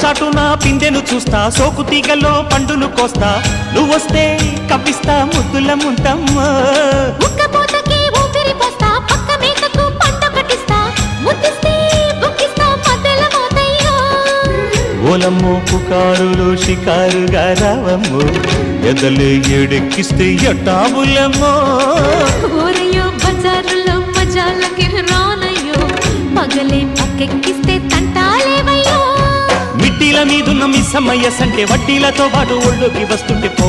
చాటున పిందెను చూస్తా, సోకు తీగల్లో పండును కోస్తా, నువ్వొస్తే కప్పిస్తా ముద్దుల ముంతమ్మో. ఉక్కపోతకి ఊపిరి పోస్తా, పక్క మేకకు పంట కట్టిస్తా, ముద్దిస్తే బుక్కిస్తా మధ్యల మోతయ్యో. ఓలమ్మో పుకారులు షికారుగా రావమ్మో, ఎదలే ఏడెక్కిస్తే ఎట్టాబులమ్మో. ఊరయ్యో బజారులో మజాలకి రానయ్యో, పగలే పక్కెక్కిస్తే తంటాలేవయ్యో. మిట్టిల మీదున్న మిస్సమ్మయ్య సంటే వడ్డీలతో పాటు ఒళ్ళోకి వస్తుంటే పోగ